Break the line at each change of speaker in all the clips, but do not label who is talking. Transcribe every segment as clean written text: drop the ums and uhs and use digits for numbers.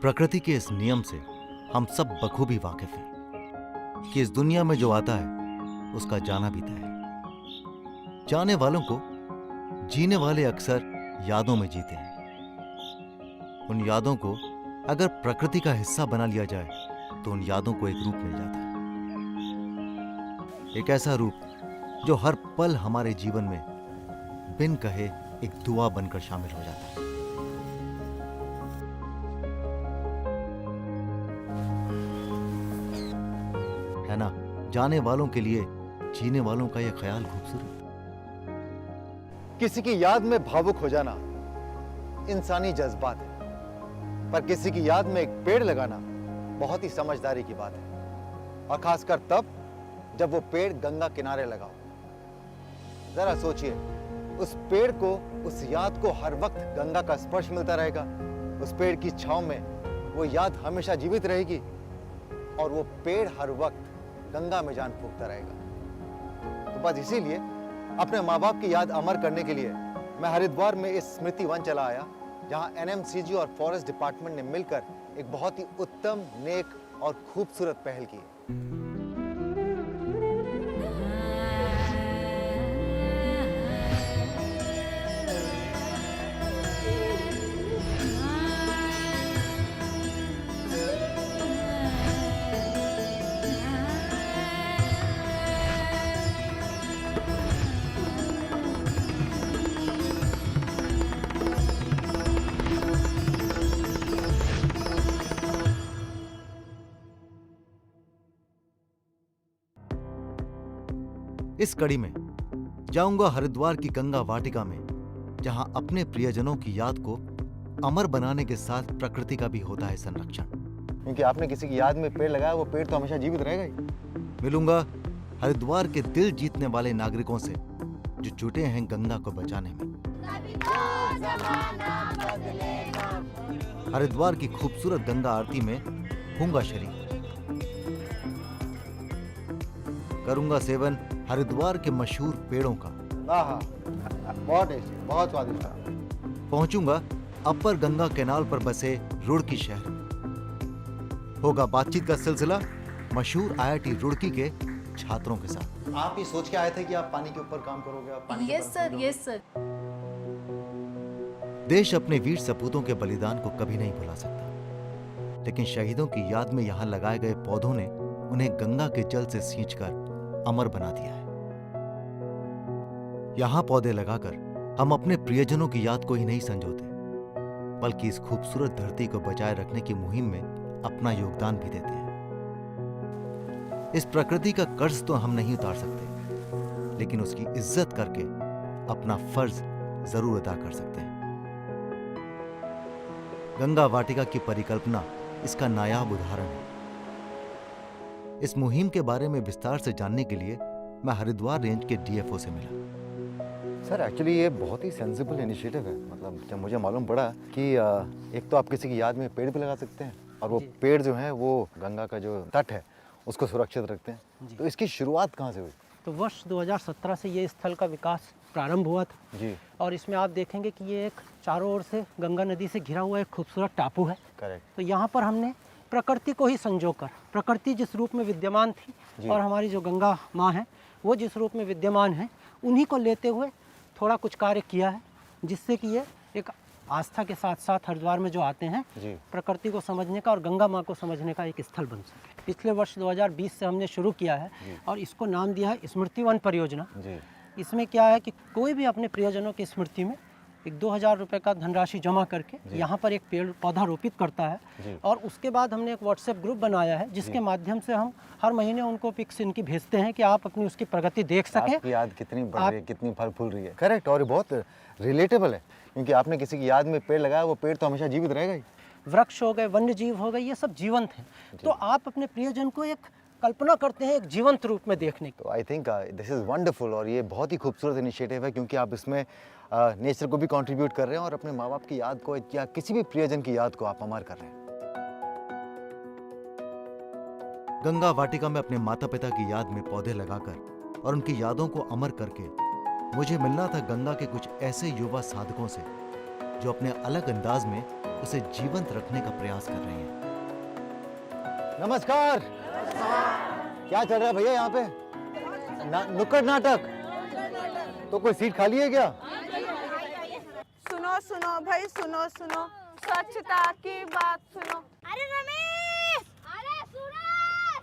प्रकृति के इस नियम से हम सब बखूबी वाकिफ हैं कि इस दुनिया में जो आता है उसका जाना भी तय है। जाने वालों को जीने वाले अक्सर यादों में जीते हैं। उन यादों को अगर प्रकृति का हिस्सा बना लिया जाए तो उन यादों को एक रूप मिल जाता है, एक ऐसा रूप जो हर पल हमारे जीवन में बिन कहे एक दुआ बनकर शामिल हो जाता है। है ना, जाने वालों के लिए जीने वालों का यह ख्याल खूबसूरत।
किसी की याद में भावुक हो जाना इंसानी जज्बात है, पर किसी की याद में एक पेड़ लगाना बहुत ही समझदारी की बात है, और खासकर तब जब वो पेड़ गंगा किनारे लगा हो। जरा सोचिए, उस पेड़ को, उस याद को हर वक्त गंगा का स्पर्श मिलता रहेगा। उस पेड़ की छांव में वो याद हमेशा जीवित रहेगी और वो पेड़ हर वक्त गंगा में जान फूंकता रहेगा। तो बस इसीलिए अपने माँ बाप की याद अमर करने के लिए मैं हरिद्वार में इस स्मृति वन चला आया, जहाँ एनएमसीजी और फॉरेस्ट डिपार्टमेंट ने मिलकर एक बहुत ही उत्तम, नेक और खूबसूरत पहल की।
इस कड़ी में जाऊंगा हरिद्वार की गंगा वाटिका में, जहां अपने प्रियजनों की याद को अमर बनाने के साथ प्रकृति का भी होता है संरक्षण।
क्योंकि आपने किसी की याद में पेड़ लगाया, वो पेड़ तो हमेशा जीवित रहेगा ही।
मिलूंगा हरिद्वार के दिल जीतने वाले नागरिकों से जो जुटे हैं गंगा को बचाने में। हरिद्वार की खूबसूरत गंगा आरती में हूंगा शरीक, करूंगा सेवन हरिद्वार के मशहूर पेड़ों का।
बहुत टेस्टी, बहुत स्वादिष्ट।
पहुंचूंगा अपर गंगा कैनाल पर बसे रुड़की शहर। होगा बातचीत का सिलसिला मशहूर आईआईटी रुड़की के छात्रों के साथ।
आप ही सोच के आए थे कि आप पानी के ऊपर काम करोगे? आप पानी
यस सर, यस सर।
देश अपने वीर सपूतों के बलिदान को कभी नहीं भुला सकता, लेकिन शहीदों की याद में यहां लगाए गए पौधों ने उन्हें गंगा के जल से सींचकर अमर बना दिया है। यहां पौधे लगाकर हम अपने प्रियजनों की याद को ही नहीं संजोते, बल्कि इस खूबसूरत धरती को बचाए रखने की मुहिम में अपना योगदान भी देते हैं। इस प्रकृति का कर्ज तो हम नहीं उतार सकते, लेकिन उसकी इज्जत करके अपना फर्ज जरूर अदा कर सकते हैं। गंगा वाटिका की परिकल्पना इसका नायाब उदाहरण है। इस मुहिम के बारे में विस्तार से जानने के लिए मैं हरिद्वार रेंज के डीएफओ से मिला।
सर, एक्चुअली ये बहुत ही सेंसिबल इनिशिएटिव है। मतलब जब मुझे मालूम पड़ा कि एक तो आप किसी की याद में पेड़ भी लगा सकते हैं, और वो पेड़ जो है वो गंगा का जो तट है उसको सुरक्षित रखते हैं, तो इसकी शुरुआत कहाँ से हुई?
तो वर्ष 2017 से ये स्थल का विकास प्रारंभ हुआ था
जी।
और इसमें आप देखेंगे कि ये एक चारों ओर से गंगा नदी से घिरा हुआ एक खूबसूरत टापू है।
करेक्ट।
तो यहाँ पर हमने प्रकृति को ही संजोकर, प्रकृति जिस रूप में विद्यमान थी और हमारी जो गंगा माँ है वो जिस रूप में विद्यमान है, उन्हीं को लेते हुए थोड़ा कुछ कार्य किया है, जिससे कि ये एक आस्था के साथ साथ हरिद्वार में जो आते हैं प्रकृति को समझने का और गंगा माँ को समझने का एक स्थल बन सके। पिछले वर्ष 2020 से हमने शुरू किया है और इसको नाम दिया है स्मृति वन परियोजना। इसमें क्या है कि कोई भी अपने प्रियजनों की स्मृति में एक 2000 रुपये का धनराशि जमा करके यहाँ पर एक पेड़ पौधा रोपित करता है, और उसके बाद हमने एक व्हाट्सएप ग्रुप बनाया है जिसके माध्यम से हम हर महीने उनको पिक्स इनकी भेजते हैं कि आप अपनी उसकी प्रगति देख सकें।
आपकी याद कितनी बढ़ रही है, कितनी फल फूल रही है। करेक्ट, और ये बहुत रिलेटेबल है, क्योंकि आपने किसी की याद में पेड़ लगाया, वो पेड़ तो हमेशा जीवित रहेगा ही।
वृक्ष हो गए, वन्य जीव हो गए, ये सब जीवंत हैं। तो आप अपने प्रियजन को एक कल्पना करते हैं एक जीवंत रूप में देखने की।
तो I think this is wonderful, और ये बहुत ही खूबसूरत इनिशिएटिव है, क्योंकि आप इसमें नेचर को भी कंट्रीब्यूट कर रहे हैं और अपने माँ बाप की याद को या किसी भी प्रियजन की याद को आप अमर कर रहे हैं।
गंगा वाटिका में अपने माता पिता की याद में पौधे लगाकर और उनकी यादों को अमर करके मुझे मिलना था गंगा के कुछ ऐसे युवा साधकों से जो अपने अलग अंदाज में उसे जीवंत रखने का प्रयास कर रहे हैं।
नमस्कार। क्या चल रहा है भैया यहाँ पे? नुक्कड़ नाटक। तो कोई सीट खाली है क्या?
सुनो सुनो भाई, सुनो सुनो, स्वच्छता की बात सुनो।
अरे रमेश, अरे सूरज,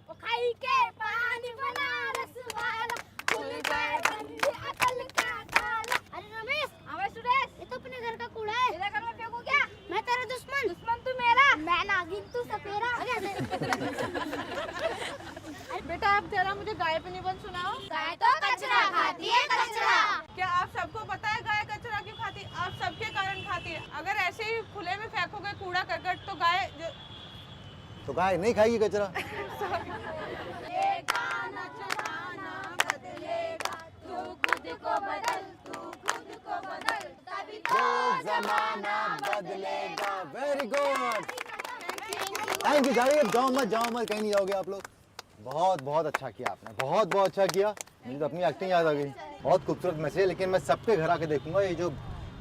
वो खाई के पानी बनारस वाला, खुल जाए बंदी अकल का ताला। अरे रमेश, अबे सूरज, ये तो अपने घर का कूड़ा है। तेरे घर में फेंकू क्या? मैं तेरा दुश्मन। दुश्मन तू मेरा। मैं नागिन तू सपेरा।
बेटा आप जरा मुझे गाय पे निबंध सुनाओ।
गाय तो कचरा खाती है, कचरा।
क्या आप सबको पता है गाय कचरा क्यों खाती है? आप सबके कारण खाती है। अगर ऐसे ही खुले में फेंकोगे कूड़ा करकट तो
तो गाय नहीं खाएगी कचरा। जमाना बदलेगा। Very good. Thank you. जाइए, जाओ मत कहीं नहीं जाओगे आप लोग। बहुत बहुत अच्छा किया आपने, बहुत बहुत अच्छा किया। मुझे तो अपनी एक्टिंग याद आ गई। बहुत खूबसूरत मैसेज। लेकिन मैं सबके घर आके देखूंगा ये जो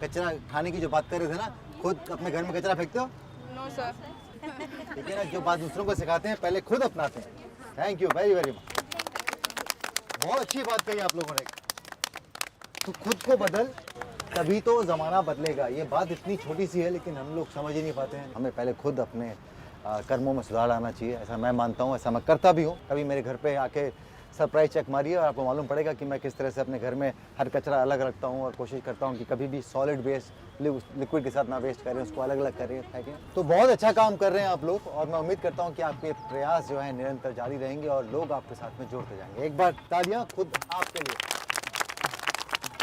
कचरा खाने की जो बात कर रहे थे ना, खुद अपने घर में कचरा फेंकते हो?
No sir.
ठीक है ना, जो बात दूसरों को सिखाते हैं पहले खुद अपनाते हैं। Thank you very very much. बहुत अच्छी बात कही आप लोगों ने। तो खुद को बदल, तभी तो जमाना बदलेगा। ये बात इतनी छोटी सी है लेकिन हम लोग समझ ही नहीं पाते हैं। हमें पहले खुद अपने कर्मों में सुधार लाना चाहिए। ऐसा मैं मानता हूँ, ऐसा मैं करता भी हूँ। कभी मेरे घर पे आके सरप्राइज चेक मारिए और आपको मालूम पड़ेगा कि मैं किस तरह से अपने घर में हर कचरा अलग रखता हूँ और कोशिश करता हूँ कि कभी भी सॉलिड वेस्ट लिक्विड के साथ ना वेस्ट करें, उसको अलग अलग करें। तो बहुत अच्छा काम कर रहे हैं आप लोग और मैं उम्मीद करता हूँ कि आपके प्रयास जो है निरंतर जारी रहेंगे और लोग आपके साथ में जुड़ते जाएंगे। एक बार तालियां खुद आपके लिए।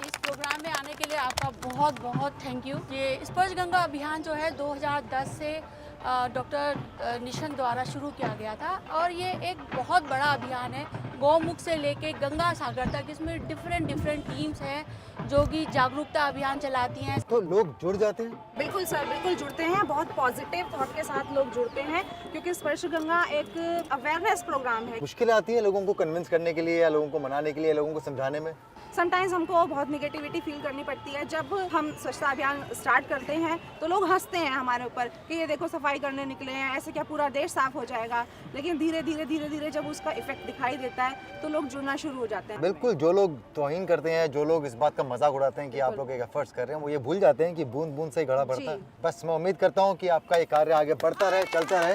इस प्रोग्राम में आने के लिए आपका बहुत बहुत थैंक यू। ये स्पर्श गंगा अभियान जो है 2010 से डॉक्टर निशंक द्वारा शुरू किया गया था और ये एक बहुत बड़ा अभियान है, गौमुख से लेके गंगा सागर तक। इसमें डिफरेंट टीम्स हैं जो कि जागरूकता अभियान चलाती हैं।
तो लोग जुड़ जाते हैं?
बिल्कुल सर, बिल्कुल जुड़ते हैं। बहुत पॉजिटिव थॉट के साथ लोग जुड़ते हैं क्योंकि स्पर्श गंगा एक अवेयरनेस प्रोग्राम है।
मुश्किल आती है लोगों को कन्विंस करने के लिए या लोगों को मनाने के लिए, लोगों को समझाने में?
समटाइम्स हमको बहुत निगेटिविटी फील करनी पड़ती है। जब हम स्वच्छता अभियान स्टार्ट करते हैं तो लोग हंसते हैं हमारे ऊपर कि ये देखो सफाई करने निकले हैं, ऐसे क्या पूरा देश साफ हो जाएगा। लेकिन धीरे धीरे जब उसका इफेक्ट दिखाई देता है तो लोग जुड़ना शुरू हो जाते हैं।
बिल्कुल, जो लोग तौहीन करते हैं, जो लोग इस बात का मजाक उड़ाते हैं कि आप लोग एक एफर्ट्स कर रहे हैं, वो ये भूल जाते हैं कि बूंद बूंद से ही घड़ा बढ़ता है। बस मैं उम्मीद करता हूँ कि आपका ये कार्य आगे बढ़ता रहे, चलता रहे।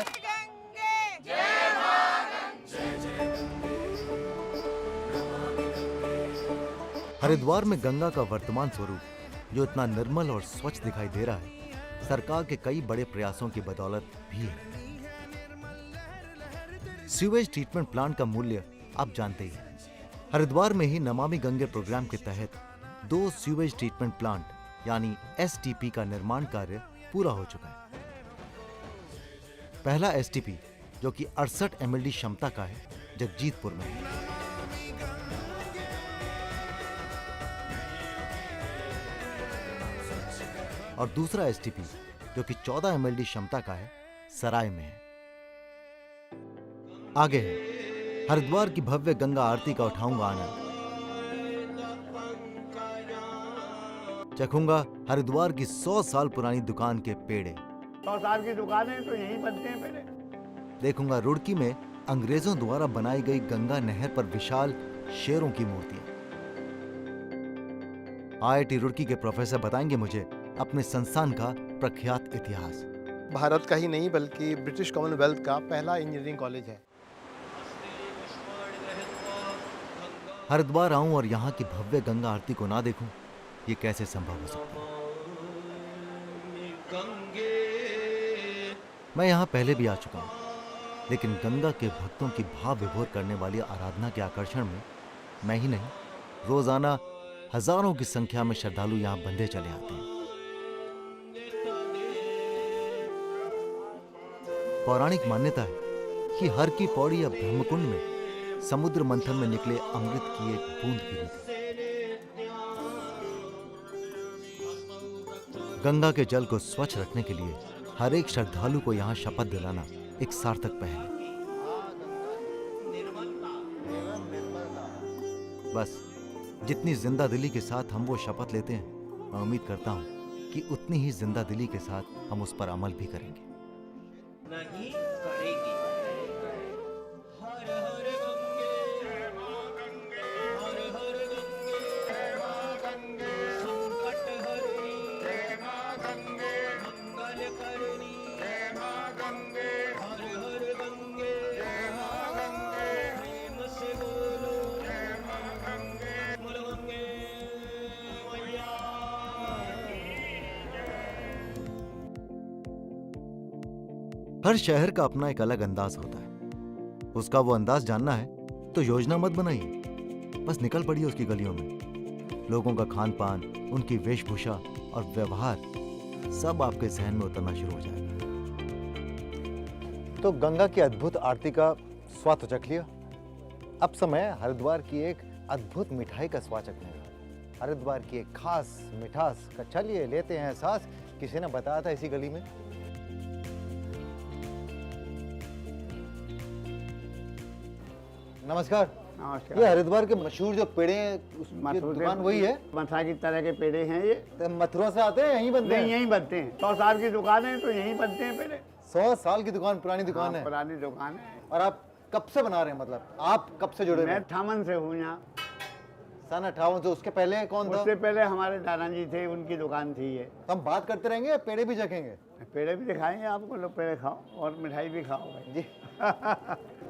हरिद्वार में गंगा का वर्तमान स्वरूप जो इतना निर्मल और स्वच्छ दिखाई दे रहा है, सरकार के कई बड़े प्रयासों की बदौलत भी है। सीवेज ट्रीटमेंट प्लांट का मूल्य आप जानते ही हैं। हरिद्वार में ही नमामि गंगे प्रोग्राम के तहत 2 सीवेज ट्रीटमेंट प्लांट यानी एसटीपी का निर्माण कार्य पूरा हो चुका है। पहला एसटीपी जो कि 68 एमएलडी क्षमता का है, जगजीतपुर में है। और दूसरा एसटीपी जो कि 14 एमएलडी क्षमता का है, सराय में है। आगे है हरिद्वार की भव्य गंगा आरती का उठाऊंगा आनंद, चखूंगा हरिद्वार की 100 साल पुरानी दुकान के पेड़े।
100 साल की दुकान है तो यही बनते हैं पेड़े।
देखूंगा रुड़की में अंग्रेजों द्वारा बनाई गई गंगा नहर पर विशाल शेरों की मूर्तियां। आईआईटी रुड़की के प्रोफेसर बताएंगे मुझे अपने संस्थान का प्रख्यात इतिहास।
भारत का ही नहीं बल्कि ब्रिटिश कॉमनवेल्थ का पहला इंजीनियरिंग कॉलेज है।
हरिद्वार आऊं और यहाँ की भव्य गंगा आरती को ना देखूं, ये कैसे संभव हो सकता है? मैं यहाँ पहले भी आ चुका हूँ, लेकिन गंगा के भक्तों की भाव विभोर करने वाली आराधना के आकर्षण में मैं ही नहीं, रोजाना हजारों की संख्या में श्रद्धालु यहाँ बंधे चले आते हैं। पौराणिक मान्यता है कि हर की पौड़ी या ब्रह्मकुंड में समुद्र मंथन में निकले अमृत की एक बूंद गिरी थी। गंगा के जल को स्वच्छ रखने के लिए हर एक श्रद्धालु को यहाँ शपथ दिलाना एक सार्थक पहल है। बस जितनी जिंदा दिली के साथ हम वो शपथ लेते हैं, मैं उम्मीद करता हूं कि उतनी ही जिंदा दिली के साथ हम उस पर अमल भी करेंगे।
नहीं करेगी। हर हर गंगे जय मां गंगे, हर हर गंगे जय मां गंगे, संकट हरनी जय मां गंगे, मंगल करनी जय मां गंगे, हर हर गंगे जय मां गंगे, प्रेम से बोलो जय मां गंगे, बोल गंगे मैया।
हर शहर का अपना एक अलग अंदाज होता है। उसका वो अंदाज जानना है तो योजना मत बनाइए, बस निकल पड़िए उसकी गलियों में। लोगों का खान पान, उनकी वेशभूषा और व्यवहार सब आपके जहन में उतरना शुरू हो जाएगा।
तो गंगा की अद्भुत आरती का स्वाद तो चख लिया। अब समय है हरिद्वार की एक अद्भुत मिठाई का स्वाद चखने का। हरिद्वार की एक खास मिठास का चलिए लेते हैं एहसास। किसी ने बताया था इसी गली में। नमस्कार।
नमस्कार।
ये हरिद्वार के मशहूर जो पेड़े हैं उसकी
मथुरा
दुकान वही है?
मथुरा की तरह के पेड़े हैं ये।
तो मथुरा से आते हैं यहीं बनते हैं?
नहीं, यहीं बनते हैं। 100 साल की दुकान है तो यहीं बनते हैं पेड़े।
100 साल की दुकान, पुरानी दुकान है।
पुरानी दुकान है।
और आप कब से बना रहे हैं? मतलब आप कब से जुड़े?
मैं 58 से हूँ यहाँ।
सन 58 से। उसके पहले कौन था?
उससे पहले हमारे दादाजी थे, उनकी दुकान थी ये।
तो हम बात करते रहेंगे, पेड़े भी चखेंगे?
पेड़े भी दिखाएंगे आपको, लोग पेड़े खाओ और मिठाई भी खाओ भाई।
जी।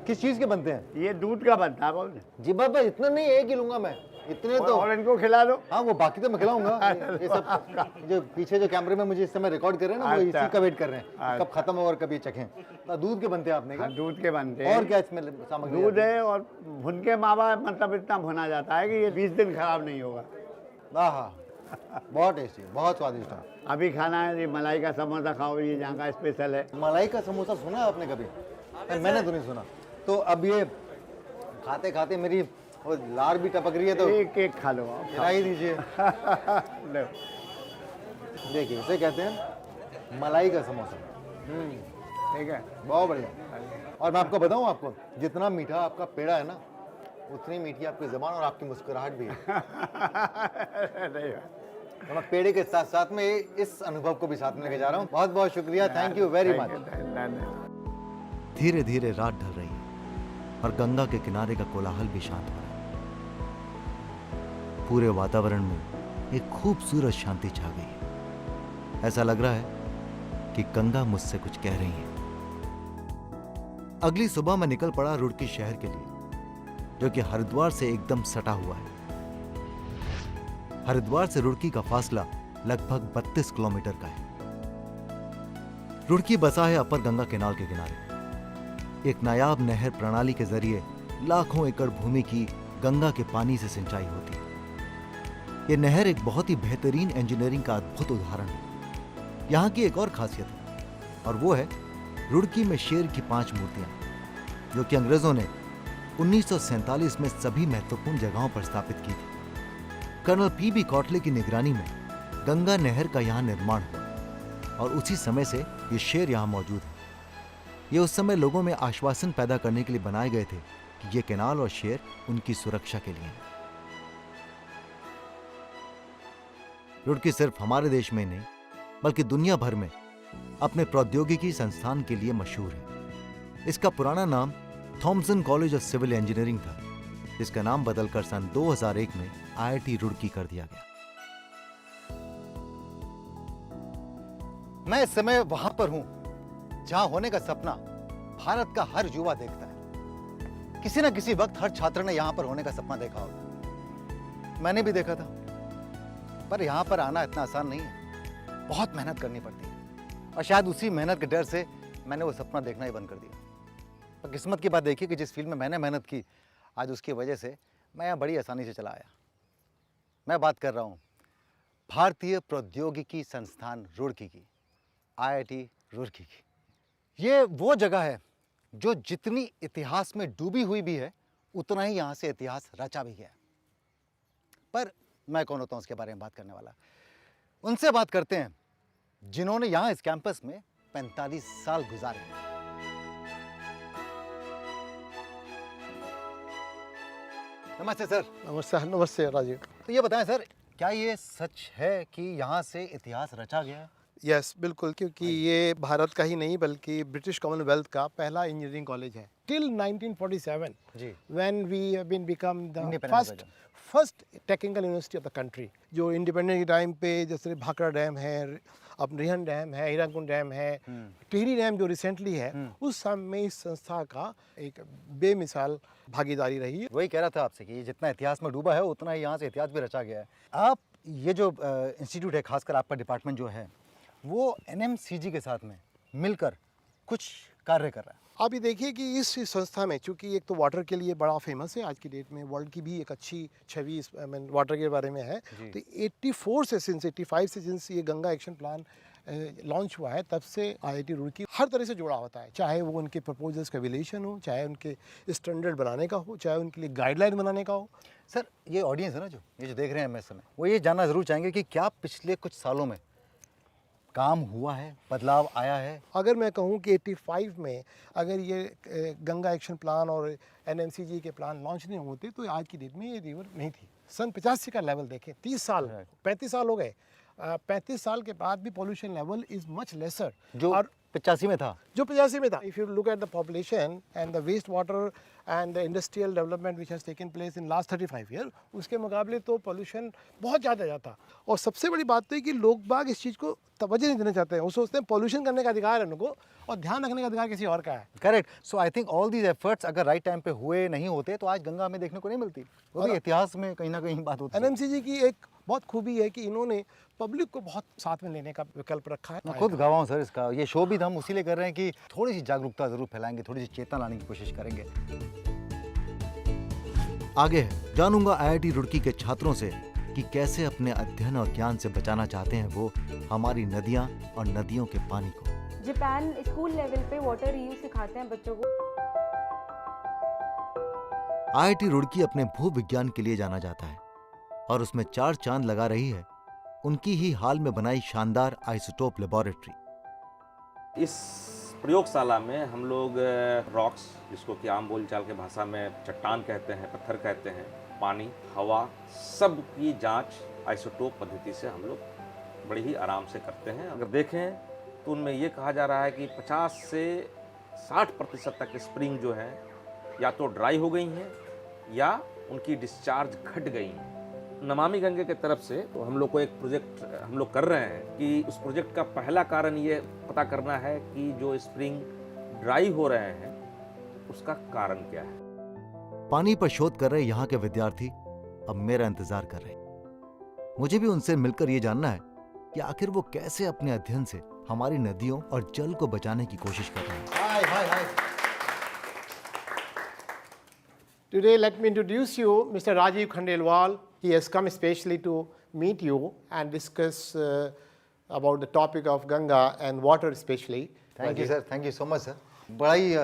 किस चीज के बनते हैं?
ये दूध का बनता है बोल।
जी बाबा, इतना नहीं, एक ही लूंगा मैं। इतने तो
और इनको खिला दो।
हाँ, वो बाकी तो मैं खिलाऊंगा। ये सब जो पीछे जो कैमरे में मुझे इस समय रिकॉर्ड कर रहे हैं ना, वो
अच्छा।
इसी का वेट कर रहे हैं
अच्छा।
कब खत्म हो और कभी चखें। तो दूध के बनते हैं आपने कहा?
हाँ, दूध के बनते हैं।
और क्या इसमें सामग्री?
दूध है और भुन के मावा, मतलब इतना भुना जाता है कि ये 20 दिन खराब नहीं होगा।
हाँ, बहुत टेस्टी, बहुत स्वादिष्ट है।
अभी खाना है, ये मलाई का समोसा खाओ, ये यहाँ का स्पेशल है।
मलाई का समोसा सुना है आपने कभी? मैंने तो नहीं सुना। तो अब ये खाते खाते मेरी वो लार भी टपक रही है, तो
एक एक खा लो आप।
खिला ही दीजिए।
लो।
देखिए, इसे कहते हैं मलाई का समोसा।
ठीक है।
बहुत बढ़िया। और मैं आपको बताऊं, आपको जितना मीठा आपका पेड़ा है ना, उतनी मीठी आपकी ज़बान और आपकी मुस्कुराहट भी है।
नहीं,
तो मैं पेड़े के साथ साथ में इस अनुभव को भी साथ में लेके जा रहा हूँ। बहुत बहुत शुक्रिया, थैंक यू वेरी मच।
धीरे धीरे रात ढल रही है और गंगा के किनारे का कोलाहल भी शांत हो रहा है। पूरे वातावरण में एक खूबसूरत शांति छा गई है। ऐसा लग रहा है कि गंगा मुझसे कुछ कह रही है। अगली सुबह मैं निकल पड़ा रुड़की शहर के लिए, जो कि हरिद्वार से एकदम सटा हुआ है। हरिद्वार से रुड़की का फासला लगभग 32 किलोमीटर का है। रुड़की बसा है अपर गंगा केनाल के किनारे। एक नायाब नहर प्रणाली के जरिए लाखों एकड़ भूमि की गंगा के पानी से सिंचाई होती है। यह नहर एक बहुत ही बेहतरीन इंजीनियरिंग का अद्भुत उदाहरण है। यहाँ की एक और खासियत है, और वो है रुड़की में शेर की 5 मूर्तियां, जो कि अंग्रेजों ने 1947 में सभी महत्वपूर्ण जगहों पर स्थापित की थी। कर्नल पीबी कॉटले की निगरानी में गंगा नहर का यहाँ निर्माण हुआ और उसी समय से ये शेर यहाँ मौजूद है। ये उस समय लोगों में आश्वासन पैदा करने के लिए बनाए गए थे कि ये केनाल और शेर उनकी सुरक्षा के लिए हैं। रुड़की सिर्फ हमारे देश में नहीं बल्कि दुनिया भर में अपने प्रौद्योगिकी संस्थान के लिए मशहूर है। इसका पुराना नाम Thomson College of Civil Engineering था, जिसका नाम बदलकर सन 2001 में IIT रुड़की कर दिया गया।
मैं इस समय वहां पर हूं जहां होने का सपना भारत का हर युवा देखता है। किसी न किसी वक्त हर छात्र ने यहां पर होने का सपना देखा होगा। मैंने भी देखा था, पर यहां पर आना इतना आसान नहीं है। बहुत मेहनत करनी पड़ती है और शायद उसी मेहनत के डर से मैंने वो सपना देखना ही बंद कर दिया। पर किस्मत की बात देखिए कि जिस फील्ड में मैंने मेहनत की, आज उसकी वजह से मैं यहाँ बड़ी आसानी से चला आया। मैं बात कर रहा हूँ भारतीय प्रौद्योगिकी संस्थान रुड़की की, IIT रुड़की की। ये वो जगह है जो जितनी इतिहास में डूबी हुई भी है, उतना ही यहाँ से इतिहास रचा भी गया। पर मैं कौन होता हूँ उसके बारे में बात करने वाला। उनसे बात करते हैं जिन्होंने यहाँ इस कैंपस में 45 साल गुजारे। नमस्ते सर।
नमस्ते, नमस्ते राजीव।
तो ये बताएं सर क्या ये सच है कि यहाँ से इतिहास रचा गया है?
यस बिल्कुल, क्योंकि ये भारत का ही नहीं बल्कि ब्रिटिश कॉमनवेल्थ का पहला इंजीनियरिंग कॉलेज है। टिल 1947
जी।
When we have been become the
Independence
first technical university of the country. जो इंडिपेंडेंस के टाइम पे जैसे भाखड़ा डैम है, अब रिहन डैम है, हीराकुंड डैम है, टिहरी डैम जो रिसेंटली है, उस समय इस संस्था का एक बेमिसाल भागीदारी रही है।
वही कह रहा था आपसे कि ये जितना इतिहास में डूबा है उतना ही यहाँ से इतिहास भी रचा गया है। आप ये जो इंस्टीट्यूट है, खासकर आपका डिपार्टमेंट जो है, वो एनएमसीजी के साथ में मिलकर कुछ कार्य कर रहा है।
आप ये देखिए कि इस संस्था में, चूंकि एक तो वाटर के लिए बड़ा फेमस है आज की डेट में, वर्ल्ड की भी एक अच्छी छवि इस वाटर के बारे में है, तो 84 से सिंस 85 से जिनस ये गंगा एक्शन प्लान लॉन्च हुआ है, तब से आईआईटी रुड़की हर तरह से जुड़ा होता है। चाहे वो उनके प्रपोजल्स का एवेल्यूएशन हो, चाहे उनके स्टैंडर्ड बनाने का हो, चाहे उनके लिए गाइडलाइन बनाने का हो।
सर, ये ऑडियंस है ना, जो देख रहे हैं इस समय, वो ये जानना ज़रूर चाहेंगे कि क्या पिछले कुछ सालों में काम हुआ है, बदलाव आया है?
अगर मैं कहूँ कि 85 में अगर ये गंगा एक्शन प्लान और एनएमसीजी के प्लान लॉन्च नहीं होते तो आज की डेट में ये रिवर नहीं थी। सन 85 का लेवल देखें, 30 साल 35 साल हो गए। 35 साल के बाद भी pollution level is much lesser
जो 85 में था।
जो 85 में था। If you look at the population and the waste water and the industrial development which has taken place in last 35 year, उसके मुकाबले तो पॉल्यूशन बहुत ज़्यादा जाता। और सबसे बड़ी बात तो है कि लोग बाग इस चीज़ को तवज्जो नहीं देना चाहते हैं। वो सोचते हैं पॉल्यूशन करने का अधिकार है उनको और ध्यान रखने का अधिकार किसी और का है।
Correct. So I think all these efforts अगर राइट टाइम पे हुए नहीं होते तो आज गंगा हमें देखने को नहीं मिलती। वो भी इतिहास में कहीं ना कहीं बात होती है।
एनएमसीजी की एक बहुत खूबी है कि इन्होंने पब्लिक को बहुत साथ में लेने का विकल्प रखा है।
मैं खुद गवाह हूँ सर इसका। ये शो भी हम उसी लिए कर रहे हैं कि थोड़ी सी जागरूकता जरूर फैलाएंगे, थोड़ी सी चेतना लाने की कोशिश करेंगे। आगे जानूंगा आईआईटी रुड़की के छात्रों से कि कैसे अपने अध्ययन और ज्ञान से बचाना चाहते हैं वो हमारी नदियां और नदियों के पानी को।
जापान स्कूल लेवल पे वाटर रीयूज सिखाते हैं बच्चों को।
आईआईटी रुड़की अपने भूविज्ञान के लिए जाना जाता है और उसमें 4 चांद लगा रही है उनकी ही हाल में बनाई शानदार आइसोटोप लेबोरेटरी।
इस प्रयोगशाला में हम लोग रॉक्स, जिसको कि आम बोलचाल के भाषा में चट्टान कहते हैं, पत्थर कहते हैं, पानी, हवा, सब की जांच आइसोटोप पद्धति से हम लोग बड़ी ही आराम से करते हैं। अगर देखें तो उनमें ये कहा जा रहा है कि 50 से 60% तक स्प्रिंग जो है या तो ड्राई हो गई हैं या उनकी डिस्चार्ज घट गई हैं। नमामि गंगे के तरफ से तो हम लोग को एक प्रोजेक्ट हम लोग कर रहे हैं कि उस प्रोजेक्ट का पहला कारण ये पता करना है कि जो स्प्रिंग ड्राई हो रहे हैं उसका कारण क्या है।
पानी पर शोध कर रहे यहाँ के विद्यार्थी अब मेरा इंतजार कर रहे हैं। मुझे भी उनसे मिलकर ये जानना है कि आखिर वो कैसे अपने अध्ययन से हमारी नदियों और जल को बचाने की कोशिश कर रहे हैं।
Today, let me introduce you Mr. Rajiv Khandelwal. He has come especially to meet you and discuss about the topic of Ganga and water especially.
Thank you sir, thank you so much sir. बड़ा ही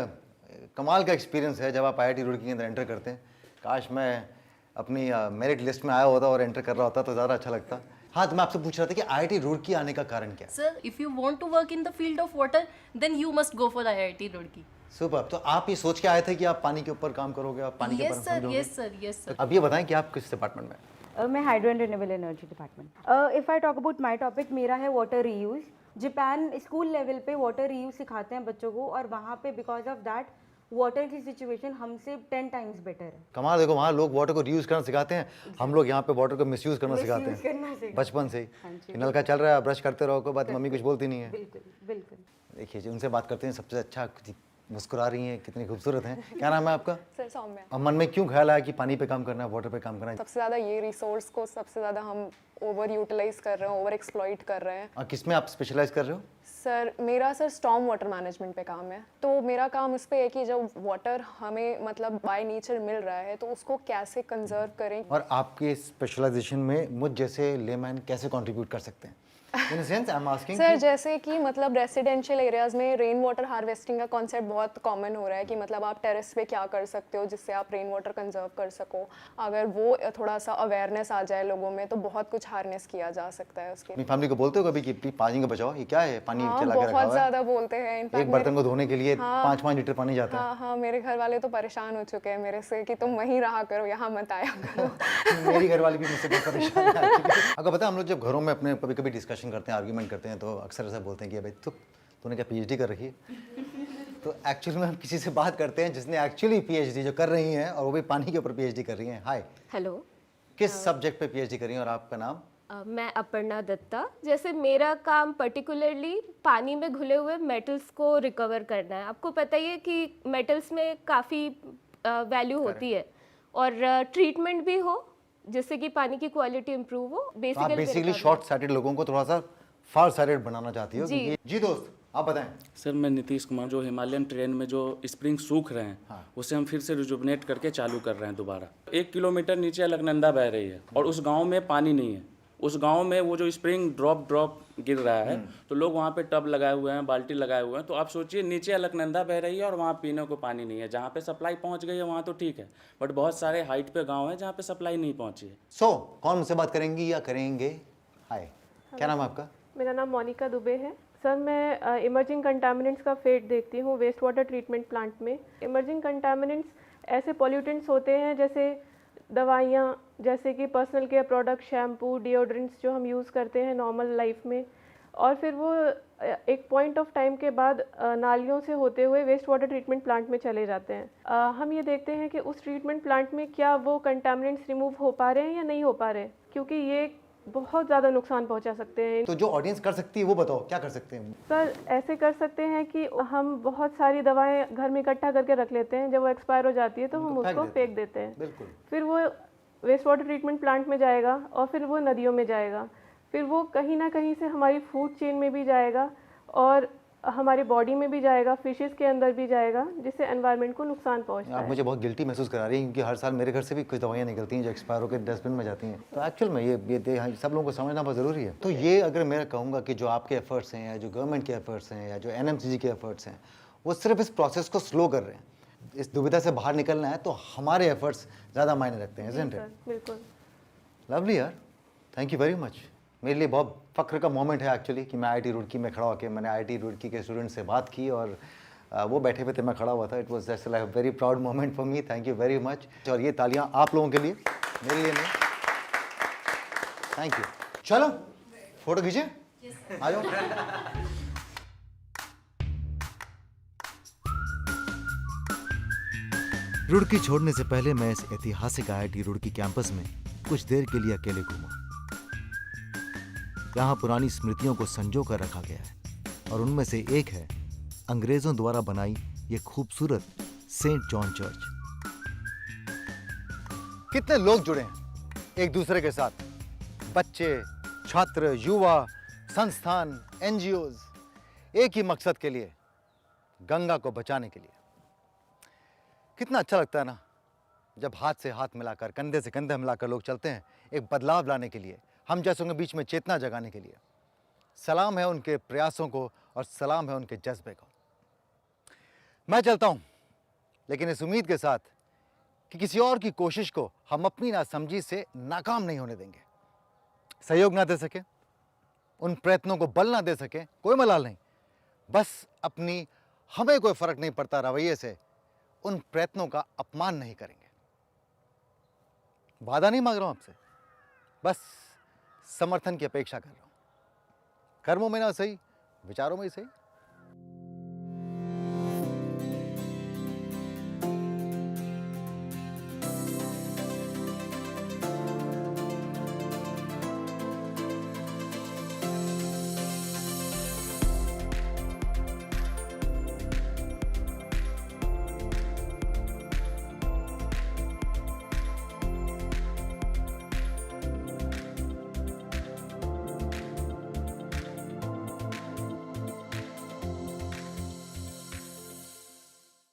कमाल का experience है जब आप IIT Roorkee के अंदर enter करते हैं। काश मैं अपनी मेरिट लिस्ट में आया होता और एंटर कर रहा होता तो ज़्यादा अच्छा लगता। हाँ, तो मैं आपसे पूछ रहा था कि आईआईटी रुड़की आने का कारण क्या है?
Sir, if you want to work in the field of water then you must go for IIT Roorkee.
Super. तो आप ये सोच के आए थे कि आप पानी के ऊपर काम करोगे, आप पानी के ऊपर समझोगे?
Yes sir.
अब ये बताएं कि आप किस डिपार्टमेंट में?
मैं hydro and renewable energy department. If I talk about my topic, मेरा है water reuse. Japan school level पे वाटर रीयूज सिखाते हैं बच्चों को और वहाँ पे बिकॉज ऑफ दैट वाटर की सिचुएशन हमसे 10 टाइम्स बेटर है।
कमाल। देखो, वहाँ लोग वाटर को रीयूज करना सिखाते हैं, हम लोग यहाँ पे वाटर को मिसयूज करना सिखाते हैं बचपन से ही। नल का चल रहा है, ब्रश करते रहो, कोई बात मम्मी कुछ बोलती नहीं है।
बिल्कुल बिल्कुल।
देखिए जी, उनसे बात करते हैं। सबसे अच्छा मुस्कुरा रही हैं, कितनी खूबसूरत हैं। क्या नाम है आपका?
सर सौम्या।
अब मन में क्यों ख्याल आया कि पानी पे काम करना है, वाटर पे काम करना है?
सबसे ज़्यादा ये रिसोर्स को सबसे ज़्यादा हम ओवर यूटिलाइज कर रहे हैं, ओवर एक्सप्लॉइट कर रहे हैं।
और किस में आप स्पेशलाइज कर रहे हो?
सर मेरा स्टॉर्म वाटर मैनेजमेंट पे काम है। तो मेरा काम इस पे है कि जब वाटर हमें मतलब बाय नेचर मिल रहा है तो उसको कैसे कंजर्व करें।
और आपके स्पेशलाइजेशन में मुझ जैसे लेमैन कैसे कंट्रीब्यूट कर सकते हैं? In sense I am asking
sir जैसे कि मतलब रेसिडेंशियल एरियाज में रेन वाटर हार्वेस्टिंग का कॉन्सेप्ट बहुत कॉमन हो रहा है कि मतलब आप टेरेस पे क्या कर सकते हो जिससे आप रेन वाटर कंजर्व कर सको। अगर वो थोड़ा सा अवेयरनेस आ जाए लोगों में तो बहुत कुछ हार्नेस किया जा सकता है उसके।
अपनी फैमिली को बोलते हो कभी कि पानी का बचाओ, ये क्या है पानी चला के रखा हुआ है?
बहुत ज़्यादा बोलते हैं।
एक बर्तन को धोने के लिए 5-5 लीटर पानी जाता है।
हाँ, मेरे घर वाले तो परेशान हो चुके हैं मेरे से कि तुम वहीं रहा करो, यहाँ मत आया करो।
मेरी घरवाली भी मुझसे बहुत परेशान है। अगर पता है हम लोग जब घरों में अपने कभी डिस्कशन करते हैं, आर्ग्यूमेंट करते हैं, तो अक्सर ऐसा बोलते हैं कि भाई तूने क्या पीएचडी कर रखी है? तो एक्चुअली में हम किसी से बात करते हैं जिसने एक्चुअली पीएचडी जो कर रही हैं और वो भी पानी के ऊपर पीएचडी कर रही हैं। हाय,
हेलो,
किस सब्जेक्ट पे पीएचडी कर रही हैं और आपका नाम?
मैं अपर्णा दत्ता। जैसे मेरा काम पर्टिकुलरली पानी में घुले हुए मेटल्स को रिकवर करना है। आपको पता ही है कि मेटल्स में काफ़ी वैल्यू होती है और ट्रीटमेंट भी हो जिससे कि पानी की क्वालिटी इंप्रूव हो।
बेसिकली शॉर्ट साइटेड लोगों को थोड़ा सा फार साइटेड बनाना चाहती हो। जी दोस्त, आप बताएं।
सर मैं नीतीश कुमार, जो हिमालयन ट्रेन में जो स्प्रिंग सूख रहे हैं उसे हम फिर से रिजुवनेट करके चालू कर रहे हैं दोबारा। 1 किलोमीटर नीचे अलकनंदा बह रही है और उस गांव में पानी नहीं है। उस गांव में वो जो स्प्रिंग ड्रॉप गिर रहा है तो लोग वहाँ पे टब लगाए हुए हैं, बाल्टी लगाए हुए हैं। तो आप सोचिए नीचे अलकनंदा बह रही है और वहाँ पीने को पानी नहीं है। जहाँ पे सप्लाई पहुँच गई है वहाँ तो ठीक है, बट बहुत सारे हाइट पे गाँव है जहाँ पे सप्लाई नहीं पहुँची है।
कौन मुझसे बात करेंगी या करेंगे? हाय, क्या नाम है आपका?
मेरा नाम मोनिका दुबे है। सर मैं इमर्जिंग कंटामिनेंट्स का फेट देखती हूँ वेस्ट वाटर ट्रीटमेंट प्लांट में। इमर्जिंग कंटामिनेंट्स ऐसे पॉल्यूटेंट्स होते हैं जैसे दवाइयाँ, जैसे कि personal care product, shampoo, deodorants जो हम यूज़ करते हैं नॉर्मल लाइफ में, और फिर वो एक पॉइंट ऑफ टाइम के बाद नालियों से होते हुए वेस्ट वाटर ट्रीटमेंट प्लांट में चले जाते हैं। हम ये देखते हैं कि उस ट्रीटमेंट प्लांट में क्या वो कंटामिनेंट्स रिमूव हो पा रहे हैं या नहीं हो पा रहे, क्योंकि ये बहुत ज़्यादा नुकसान पहुंचा सकते हैं।
तो जो ऑडियंस कर सकती है वो बताओ, क्या कर सकते हैं?
सर ऐसे कर सकते हैं कि हम बहुत सारी दवाएं घर में इकट्ठा करके रख लेते हैं, जब वो एक्सपायर हो जाती है तो हम उसको फेंक देते हैं।
बिल्कुल।
फिर वो वेस्ट वाटर ट्रीटमेंट प्लांट में जाएगा और फिर वो नदियों में जाएगा, फिर वो कहीं ना कहीं से हमारी फूड चेन में भी जाएगा और हमारी बॉडी में भी जाएगा, फिशेस के अंदर भी जाएगा, जिससे एनवायरनमेंट को नुकसान पहुंचता है।
आप मुझे बहुत गिल्टी महसूस करा रही हैं क्योंकि हर साल मेरे घर से भी कुछ दवाइयाँ निकलती हैं जो एक्सपायर होकर डस्टबिन में जाती हैं। तो एक्चुअल में ये सब लोगों को समझना बहुत ज़रूरी है। तो ये अगर मैं कहूँगा कि जो आपके एफर्ट्स हैं या जो गवर्नमेंट के एफर्ट्स हैं या जो NMCG के एफर्ट्स हैं, वो सिर्फ इस प्रोसेस को स्लो कर रहे हैं। इस दुविधा से बाहर निकलना है तो हमारे एफर्ट्स ज़्यादा मायने रखते हैं।
बिल्कुल।
लवली यार, थैंक यू वेरी मच। मेरे लिए बहुत फ़ख्र का मोमेंट है एक्चुअली कि मैं IIT रुड़की में खड़ा होकर मैंने IIT रुड़की के स्टूडेंट से बात की और वो बैठे हुए थे, मैं खड़ा हुआ था। It was just like very proud moment for me. Thank you very much. और ये तालियां आप लोगों के लिए, मेरे लिए नहीं। Thank you. चलो फोटो खींचे, आ जाओ।
रुड़की छोड़ने से पहले मैं इस ऐतिहासिक IIT रुड़की कैंपस में कुछ देर के लिए अकेले घूमा। यहाँ पुरानी स्मृतियों को संजो कर रखा गया है और उनमें से एक है अंग्रेजों द्वारा बनाई ये खूबसूरत सेंट जॉन चर्च।
कितने लोग जुड़े हैं एक दूसरे के साथ, बच्चे, छात्र, युवा, संस्थान, NGOs, एक ही मकसद के लिए, गंगा को बचाने के लिए। कितना अच्छा लगता है ना जब हाथ से हाथ मिलाकर, कंधे से कंधे मिलाकर लोग चलते हैं एक बदलाव लाने के लिए, हम जैसों के बीच में चेतना जगाने के लिए। सलाम है उनके प्रयासों को और सलाम है उनके जज्बे को। मैं चलता हूं, लेकिन इस उम्मीद के साथ कि किसी और की कोशिश को हम अपनी नासमझी से नाकाम नहीं होने देंगे। सहयोग ना दे सके, उन प्रयत्नों को बल ना दे सके, कोई मलाल नहीं, बस अपनी हमें कोई फर्क नहीं पड़ता रवैये से उन प्रयत्नों का अपमान नहीं करेंगे। वादा नहीं मांग रहा हूं आपसे, बस समर्थन की अपेक्षा कर रहा हूं। कर्मों में ना सही, विचारों में ही सही।